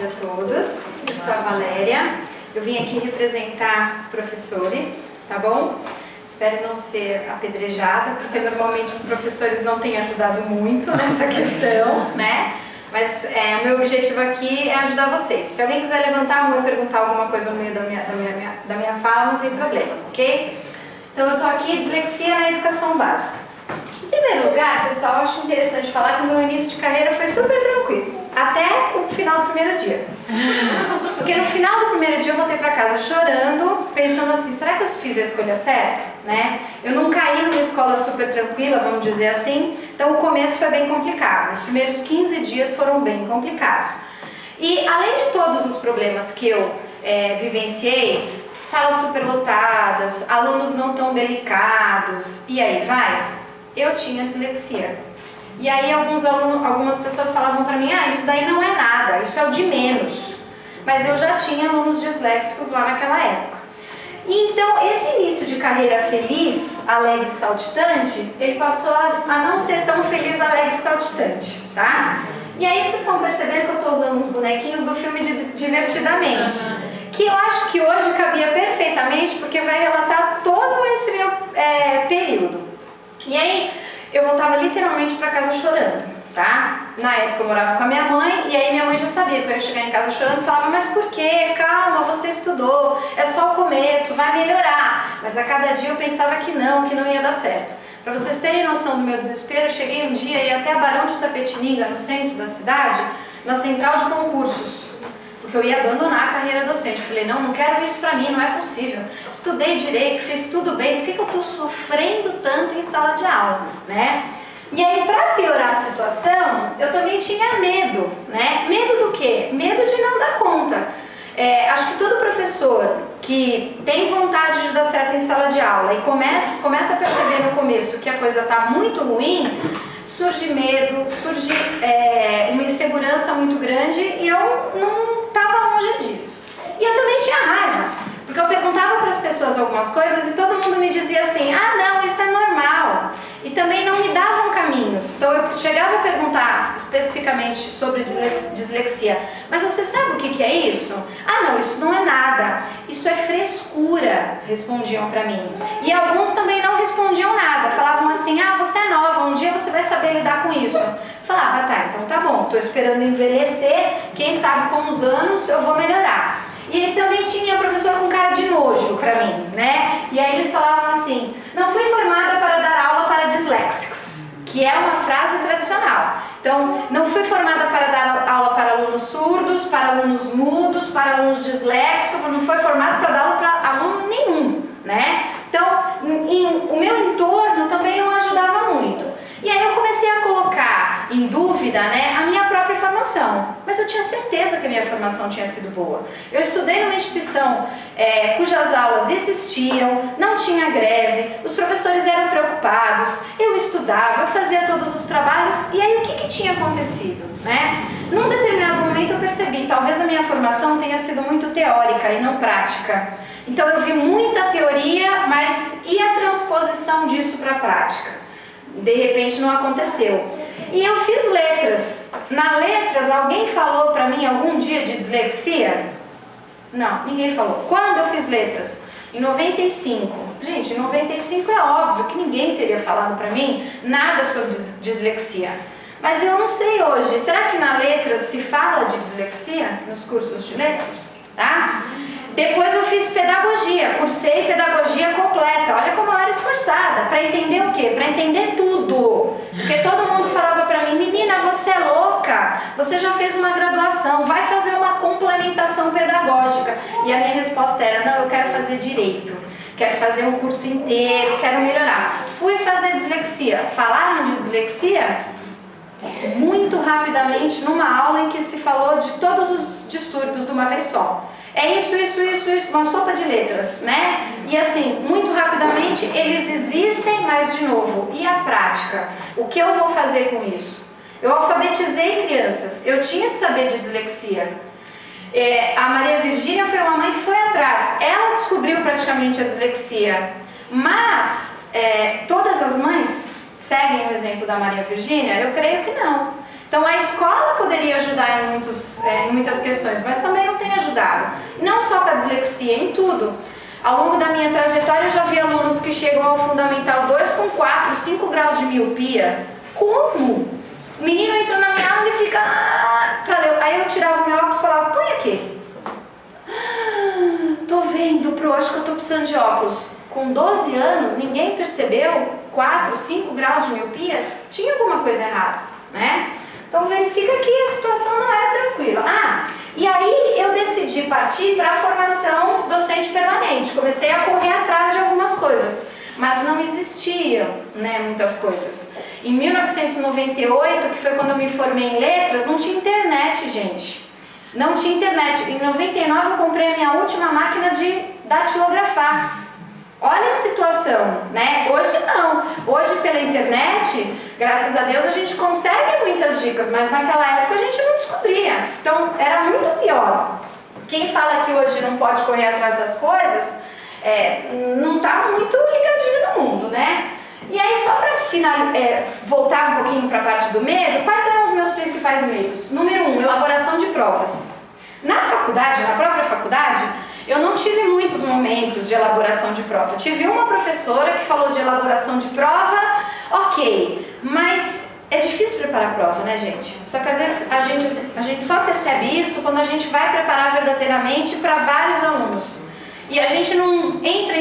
tarde a todos, eu sou a Valéria, eu vim aqui representar os professores, tá bom? Espero não ser apedrejada, porque normalmente os professores não têm ajudado muito nessa questão, né? Mas o meu objetivo aqui é ajudar vocês. Se alguém quiser levantar a mão e perguntar alguma coisa no meio da minha fala, não tem problema, ok? Então eu tô aqui, dislexia na educação básica. Em primeiro lugar, pessoal, eu acho interessante falar que o meu início de carreira foi super tranquilo, até o final do primeiro dia. Porque no final do primeiro dia eu voltei para casa chorando, pensando assim, será que eu fiz a escolha certa? Né? Eu não caí numa escola super tranquila, vamos dizer assim, então o começo foi bem complicado. Os primeiros 15 dias foram bem complicados. E além de todos os problemas que eu vivenciei, salas superlotadas, alunos não tão delicados, e aí vai, eu tinha dislexia. E aí algumas pessoas falavam para mim, isso daí não é nada, isso é o de menos. Mas eu já tinha alunos disléxicos lá naquela época. E então esse início de carreira feliz, alegre e saltitante, ele passou a não ser tão feliz, alegre e saltitante, tá? E aí vocês estão percebendo que eu estou usando os bonequinhos do filme Divertidamente, que eu acho que hoje cabia perfeitamente, porque vai relatar todo esse meu período. E aí eu voltava literalmente para casa chorando, tá? Na época eu morava com a minha mãe, e aí minha mãe já sabia que eu ia chegar em casa chorando e falava, mas por quê? Calma, você estudou, é só o começo, vai melhorar. Mas a cada dia eu pensava que não ia dar certo. Para vocês terem noção do meu desespero, eu cheguei um dia e ia até a Barão de Itapetininga, no centro da cidade, na central de concursos, porque eu ia abandonar a carreira docente. Eu falei, não quero isso pra mim, não é possível. Estudei direito, fiz tudo bem, por que eu tô sofrendo tanto em sala de aula, né? E aí, pra piorar a situação, eu também tinha medo, né? Medo do quê? Medo de não dar conta. Acho que todo professor que tem vontade de dar certo em sala de aula e começa a perceber no começo que a coisa tá muito ruim, surge medo, surge uma insegurança muito grande, e eu não estava longe disso. E eu também tinha raiva, porque eu perguntava para as pessoas algumas coisas e todo mundo me dizia assim, não, isso é normal. E também não me davam caminhos. Então eu chegava a perguntar especificamente sobre dislexia, mas você sabe o que é isso? Não, isso não é nada, isso é frescura, respondiam para mim. E alguns também não respondiam nada, falavam assim, você é nova, um dia você vai saber lidar com isso. Falava, tá, então tá bom, tô esperando envelhecer, quem sabe com os anos eu vou melhorar. E também tinha professor com cara de nojo pra mim, né? E aí eles falavam assim, não fui formada para dar aula para disléxicos, que é uma frase tradicional. Então, não fui formada para dar aula para alunos surdos, para alunos mudos, para alunos disléxicos, não fui formada para dar aula para aluno nenhum, né? Então, o meu entorno também não ajudava muito. E aí eu comecei a colocar em dúvida, né, a minha própria formação. Mas eu tinha certeza que a minha formação tinha sido boa. Eu estudei numa instituição cujas aulas existiam, não tinha greve, os professores eram preocupados, eu estudava, eu fazia todos os trabalhos, e aí o que tinha acontecido, né? Num determinado momento eu percebi, talvez a minha formação tenha sido muito teórica e não prática. Então eu vi muita teoria, mas e a transposição disso para a prática? De repente não aconteceu. E eu fiz letras. Na letras, alguém falou para mim algum dia de dislexia? Não, ninguém falou. Quando eu fiz letras? Em 95. Gente, em 95 é óbvio que ninguém teria falado para mim nada sobre dislexia. Mas eu não sei hoje. Será que na letras se fala de dislexia? Nos cursos de letras? Tá? Depois eu fiz pedagogia, cursei pedagogia completa. Olha como eu era esforçada, para entender o quê? Para entender tudo. Porque todo mundo falava para mim, menina, você é louca, você já fez uma graduação, vai fazer uma complementação pedagógica. E a minha resposta era, não, eu quero fazer direito, quero fazer um curso inteiro, quero melhorar. Fui fazer dislexia. Falaram de dislexia? Muito rapidamente, numa aula em que se falou de todos os distúrbios de uma vez só. É isso, uma sopa de letras, né? E assim, muito rapidamente, eles existem, mas de novo, e a prática? O que eu vou fazer com isso? Eu alfabetizei crianças, eu tinha de saber de dislexia. A Maria Virgínia foi uma mãe que foi atrás, ela descobriu praticamente a dislexia, mas todas as mães seguem o exemplo da Maria Virgínia? Eu creio que não. Então a escola poderia ajudar em muitas questões, mas também não tem ajudado. Não só com a dislexia, em tudo. Ao longo da minha trajetória eu já vi alunos que chegam ao Fundamental 2 com 4, 5 graus de miopia. Como? O menino entra na minha aula e fica... pra ler. Aí eu tirava o meu óculos e falava, põe aqui. Tô vendo, acho que eu tô precisando de óculos. Com 12 anos, ninguém percebeu 4, 5 graus de miopia? Tinha alguma coisa errada, né? Então verifica que a situação não era tranquila. E aí eu decidi partir para a formação docente permanente. Comecei a correr atrás de algumas coisas, mas não existiam, né, muitas coisas. Em 1998, que foi quando eu me formei em letras, não tinha internet, gente. Não tinha internet. Em 99 eu comprei a minha última máquina de datilografar. Olha a situação, né? Hoje não. Hoje pela internet, graças a Deus, a gente consegue muitas dicas, mas naquela época a gente não descobria. Então era muito pior. Quem fala que hoje não pode correr atrás das coisas, não está muito ligadinho no mundo, né? E aí, só para voltar um pouquinho para a parte do medo, quais eram os meus principais medos? Número 1, elaboração de provas. Na faculdade, na própria faculdade, eu não tive muitos momentos de elaboração de prova. Tive uma professora que falou de elaboração de prova, ok, mas é difícil preparar a prova, né, gente? Só que às vezes a gente só percebe isso quando a gente vai preparar verdadeiramente para vários alunos. E a gente não entra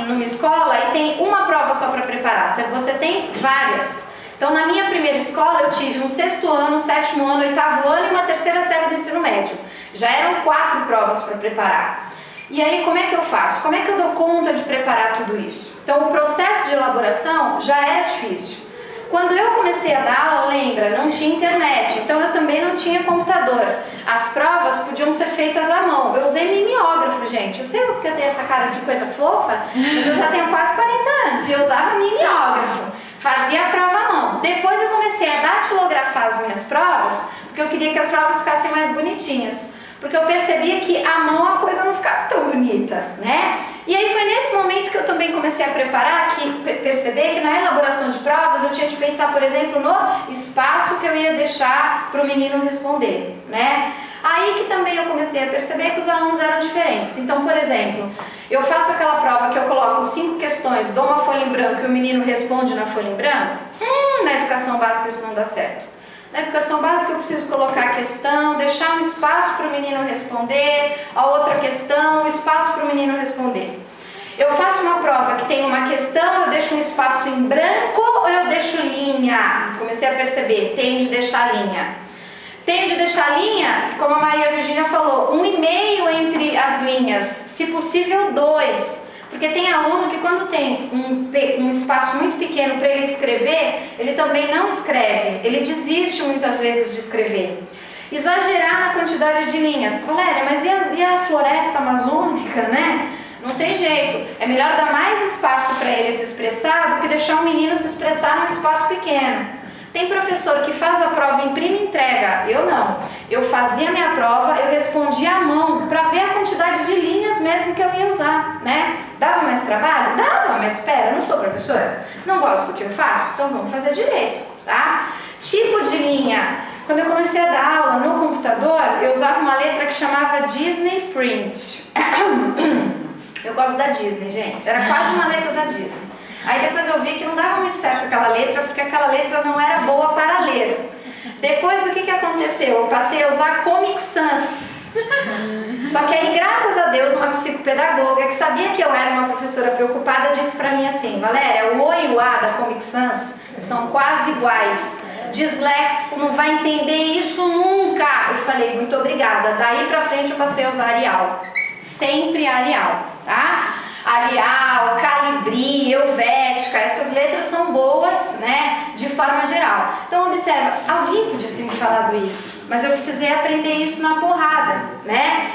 numa escola e tem uma prova só para preparar, você tem várias. Então, na minha primeira escola, eu tive um 6º ano, 7º ano, 8º ano e uma 3ª série do ensino médio. Já eram 4 provas para preparar. E aí, como é que eu faço? Como é que eu dou conta de preparar tudo isso? Então, o processo de elaboração já era difícil. Quando eu comecei a dar aula, lembra, não tinha internet, então eu também não tinha computador. As provas podiam ser feitas à mão. Eu usei mimeógrafo, gente. Eu sei porque eu tenho essa cara de coisa fofa, mas eu já tenho quase 40 anos e eu usava mimeógrafo. Fazia a prova à mão. Depois eu comecei a datilografar as minhas provas, porque eu queria que as provas ficassem mais bonitinhas. Porque eu percebia que à mão a coisa não ficava tão bonita, né? E aí foi nesse momento que eu também comecei a preparar, perceber que na elaboração de provas eu tinha de pensar, por exemplo, no espaço que eu ia deixar para o menino responder, né? Aí que também eu comecei a perceber que os alunos eram diferentes. Então, por exemplo, eu faço aquela prova que eu coloco 5 questões, dou uma folha em branco e o menino responde na folha em branco. Na educação básica isso não dá certo. Na educação básica eu preciso colocar a questão, deixar um espaço para o menino responder, a outra questão, um espaço para o menino responder. Eu faço uma prova que tem uma questão, eu deixo um espaço em branco ou eu deixo linha? Comecei a perceber, tenho de deixar linha. Tenho de deixar linha, como a Maria Virgínia falou, 1,5 entre as linhas, se possível 2. Porque tem aluno que quando tem um espaço muito pequeno para ele escrever, ele também não escreve, ele desiste muitas vezes de escrever. Exagerar na quantidade de linhas. Valéria, mas e a floresta amazônica, né? Não tem jeito. É melhor dar mais espaço para ele se expressar do que deixar o menino se expressar num espaço pequeno. Tem professor que faz a prova, imprime e entrega. Eu não. Eu fazia minha prova, eu respondia à mão para ver a quantidade de linhas mesmo que eu ia usar, né? Dava mais trabalho? Dava, mas espera, eu não sou professora. Não gosto do que eu faço? Então vamos fazer direito, tá? Tipo de linha. Quando eu comecei a dar aula no computador, eu usava uma letra que chamava Disney Print. Eu gosto da Disney, gente. Era quase uma letra da Disney. Aí depois eu vi que não dava muito certo aquela letra, porque aquela letra não era boa para ler. Depois o que aconteceu? Eu passei a usar Comic Sans. Só que aí, graças a Deus, uma psicopedagoga que sabia que eu era uma professora preocupada disse pra mim assim: Valéria, o O e o A da Comic Sans são quase iguais. Disléxico não vai entender isso nunca. Eu falei, muito obrigada. Daí pra frente eu passei a usar Arial. Sempre Arial, tá? Arial, Calibri, Helvética, essas letras são boas, né, de forma geral. Então observa, alguém podia ter me falado isso, mas eu precisei aprender isso na porrada, né?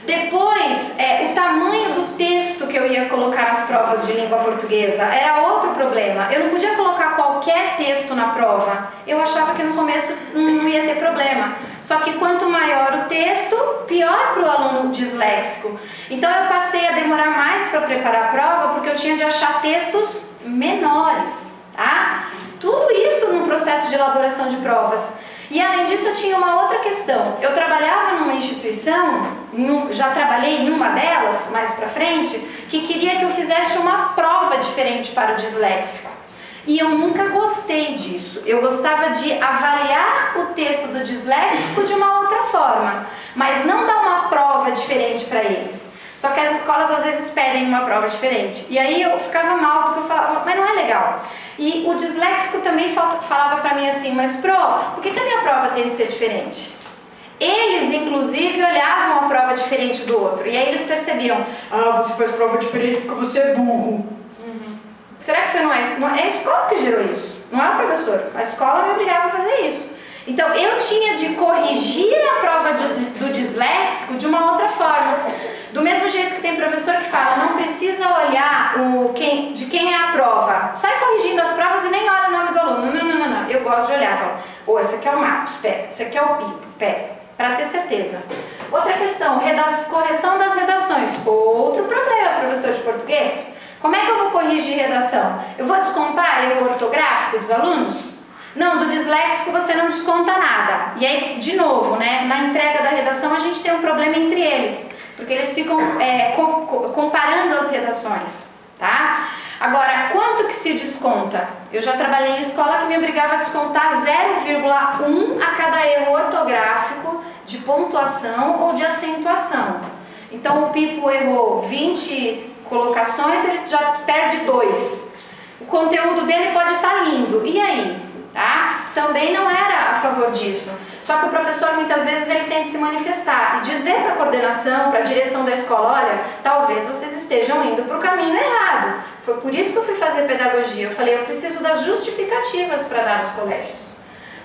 Depois, o tamanho do texto que eu ia colocar nas provas de língua portuguesa era outro problema. Eu não podia colocar qualquer texto na prova. Eu achava que no começo não ia ter problema. Só que quanto maior o texto, pior para o aluno disléxico. Então eu passei a demorar mais para preparar a prova porque eu tinha de achar textos menores, tá? Tudo isso no processo de elaboração de provas. E além disso eu tinha uma outra questão. Eu trabalhava numa instituição, já trabalhei em uma delas, mais pra frente, que queria que eu fizesse uma prova diferente para o disléxico. E eu nunca gostei disso. Eu gostava de avaliar o texto do disléxico de uma outra forma, mas não dar uma prova diferente para ele. Só que as escolas às vezes pedem uma prova diferente. E aí eu ficava mal porque eu falava, mas não é legal. E o disléxico também falava para mim assim, mas Pro, por que a minha prova tem de ser diferente? Eles, inclusive, olhavam a prova diferente do outro. E aí eles percebiam, você faz prova diferente porque você é burro. Será que foi não é a escola que gerou isso? Não é o professor. A escola me obrigava a fazer isso. Então, eu tinha de corrigir a prova do disléxico de uma outra forma. Do mesmo jeito que tem professor que fala, não precisa olhar de quem é a prova. Sai corrigindo as provas e nem olha o nome do aluno. Não. Eu gosto de olhar. Falo, esse aqui é o Marcos, pera. Esse aqui é o Pipo, pera. Para ter certeza. Outra questão, correção das redações. Outro problema, professor de português. Como é que eu vou corrigir redação? Eu vou descontar erro ortográfico dos alunos? Não, do disléxico você não desconta nada. E aí, de novo, né, na entrega da redação a gente tem um problema entre eles, porque eles ficam comparando as redações, tá? Agora, quanto que se desconta? Eu já trabalhei em escola que me obrigava a descontar 0,1 a cada erro ortográfico de pontuação ou de acentuação. Então, o Pipo errou 20 colocações, ele já perde 2. O conteúdo dele pode estar lindo. E aí? Tá? Também não era a favor disso. Só que o professor muitas vezes ele tem de se manifestar e dizer para a coordenação, para a direção da escola, olha, talvez vocês estejam indo para o caminho errado. Foi por isso que eu fui fazer pedagogia. Eu falei, eu preciso das justificativas para dar nos colégios.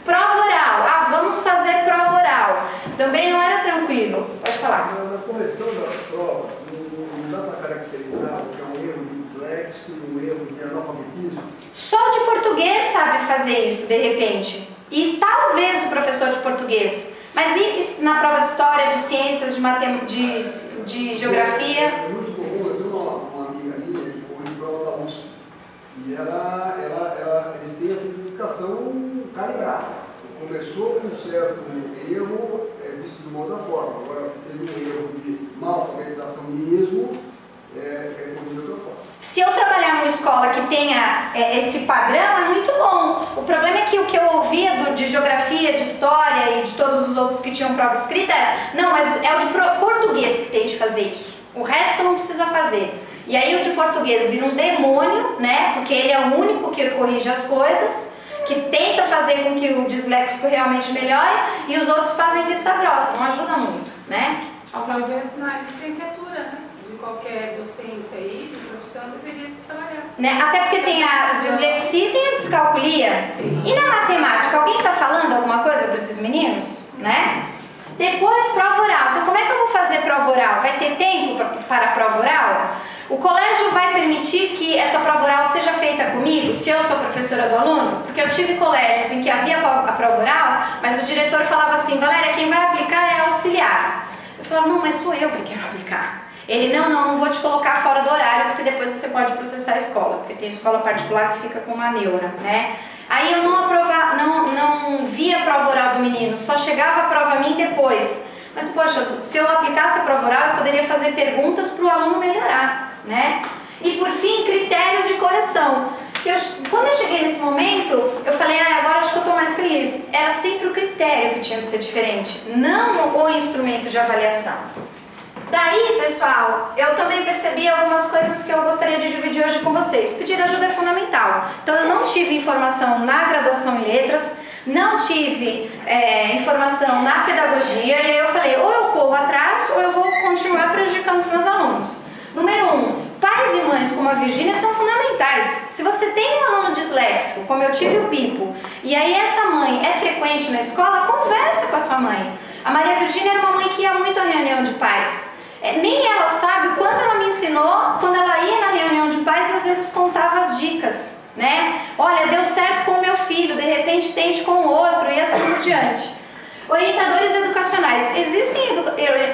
Prova oral. Vamos fazer prova oral. Também não era tranquilo. Pode falar. Na correção das provas, não dá para caracterizar o que é um erro de disléxico e um erro de analfabetismo? Só de português sabe fazer isso, de repente. E talvez o professor de português. Mas e na prova de história, de ciências, de geografia? É muito comum. Eu tenho uma amiga minha que corrige prova da USP. E eles têm essa identificação calibrada. Você começou com um certo erro, visto de uma outra forma. Agora, teve um erro de mal alfabetização mesmo, corrigir de outra forma. Se eu trabalhar numa escola que tenha esse padrão, é muito bom. O problema é que o que eu ouvia de geografia, de história e de todos os outros que tinham prova escrita era, não, mas é o de português que tem de fazer isso. O resto não precisa fazer. E aí o de português vira um demônio, né? Porque ele é o único que corrige as coisas, que tenta fazer com que o disléxico realmente melhore, e os outros fazem vista grossa, não ajuda muito, né? Na licenciatura, né? De qualquer docência aí, de profissão, deveria se trabalhar. Né? Até porque tem a dislexia e tem a descalculia. Sim. E na matemática, alguém está falando alguma coisa para esses meninos? Né? Depois, prova oral. Então, como é que eu vou fazer prova oral? Vai ter tempo para a prova oral? O colégio vai permitir que essa prova oral seja feita comigo, se eu sou professora do aluno? Porque eu tive colégios em que havia a prova oral, mas o diretor falava assim, Valéria, quem vai aplicar é auxiliar. Eu falava, não, mas sou eu que quero aplicar. Ele, não vou te colocar fora do horário, porque depois você pode processar a escola, porque tem escola particular que fica com uma neura, né? Aí eu não via a prova oral do menino, só chegava a prova a mim depois. Mas, poxa, se eu aplicasse a prova oral, eu poderia fazer perguntas para o aluno melhorar, né? E, por fim, critérios de correção. Quando eu cheguei nesse momento, eu falei, agora acho que eu estou mais feliz. Era sempre o critério que tinha de ser diferente, não o instrumento de avaliação. Daí, pessoal, eu também percebi algumas coisas que eu gostaria de dividir hoje com vocês. Pedir ajuda é fundamental. Então, eu não tive informação na graduação em letras, não tive informação na pedagogia, e aí eu falei, ou eu corro atrás, ou eu vou continuar prejudicando os meus alunos. Número 1, pais e mães como a Virgínia são fundamentais. Se você tem um aluno disléxico, como eu tive o Pipo, e aí essa mãe é frequente na escola, conversa com a sua mãe. A Maria Virgínia era uma mãe que ia muito à reunião de pais. Nem ela sabe o quanto ela me ensinou quando ela ia na reunião de pais e às vezes contava as dicas, né? Olha, deu certo com o meu filho, de repente tente com o outro e assim por diante. Orientadores educacionais. Existem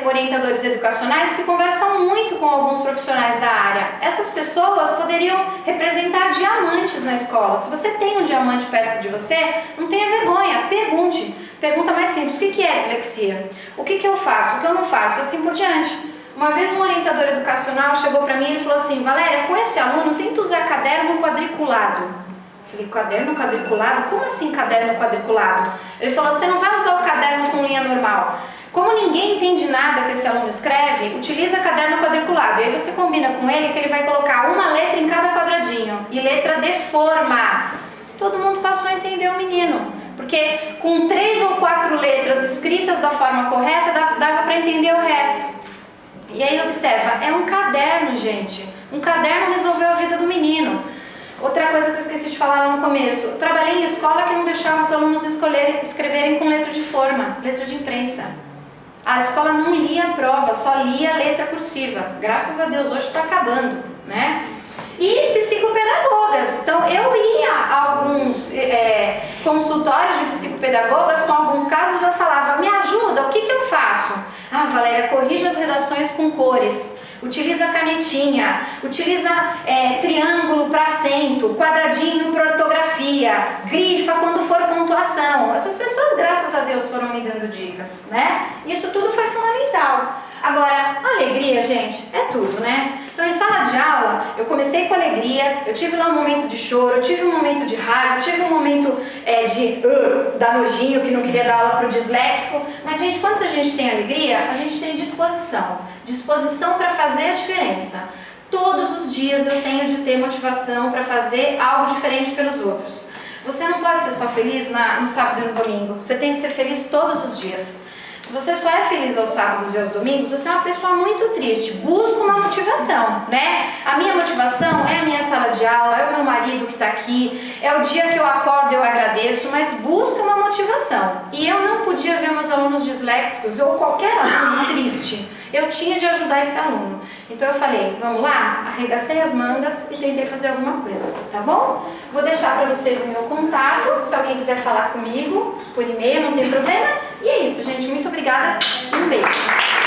orientadores educacionais que conversam muito com alguns profissionais da área. Essas pessoas poderiam representar diamantes na escola. Se você tem um diamante perto de você, não tenha vergonha, pergunte. Pergunta mais simples, o que é dislexia? O que eu faço? O que eu não faço? Assim por diante. Uma vez um orientador educacional chegou para mim e falou assim: Valéria, com esse aluno tenta usar caderno quadriculado. Falei, caderno quadriculado? Como assim caderno quadriculado? Ele falou, você não vai usar o caderno com linha normal. Como ninguém entende nada que esse aluno escreve, utiliza caderno quadriculado. E aí você combina com ele que ele vai colocar uma letra em cada quadradinho. E letra de forma. Todo mundo passou a entender o menino. Porque com 3 ou 4 letras escritas da forma correta, dava para entender o resto. E aí observa, é um caderno, gente. Um caderno resolveu a vida do menino. Outra coisa que eu esqueci de falar lá no começo, eu trabalhei em escola que não deixava os alunos escreverem com letra de forma, letra de imprensa. A escola não lia a prova, só lia a letra cursiva. Graças a Deus, hoje está acabando, né? E psicopedagogas. Então, eu ia a alguns consultórios de psicopedagogas, com alguns casos eu falava, me ajuda, o que eu faço? Ah, Valéria, corrija as redações com cores. Utiliza canetinha, utiliza triângulo para acento, quadradinho para ortografia, grifa quando for pontuação. Essas pessoas, graças a Deus, foram me dando dicas, né? Isso tudo foi fundamental. Agora, alegria, gente, é tudo, né? Então, em sala de aula, eu comecei com alegria, eu tive lá um momento de choro, eu tive um momento de raiva, eu tive um momento de dar nojinho, que não queria dar aula para o disléxico. Mas, gente, quando a gente tem alegria, a gente tem disposição. Disposição para fazer a diferença. Todos os dias eu tenho de ter motivação para fazer algo diferente pelos outros. Você não pode ser só feliz no sábado e no domingo. Você tem que ser feliz todos os dias. Se você só é feliz aos sábados e aos domingos, você é uma pessoa muito triste. Busca uma motivação, né? A minha motivação é a minha sala de aula, é o meu marido que está aqui, é o dia que eu acordo e eu agradeço, mas busca uma motivação. E eu não podia ver meus alunos disléxicos ou qualquer aluno triste. Eu tinha de ajudar esse aluno. Então eu falei, vamos lá? Arregacei as mangas e tentei fazer alguma coisa, tá bom? Vou deixar para vocês o meu contato, se alguém quiser falar comigo, por e-mail, não tem problema. E é isso, gente. Muito obrigada. Um beijo.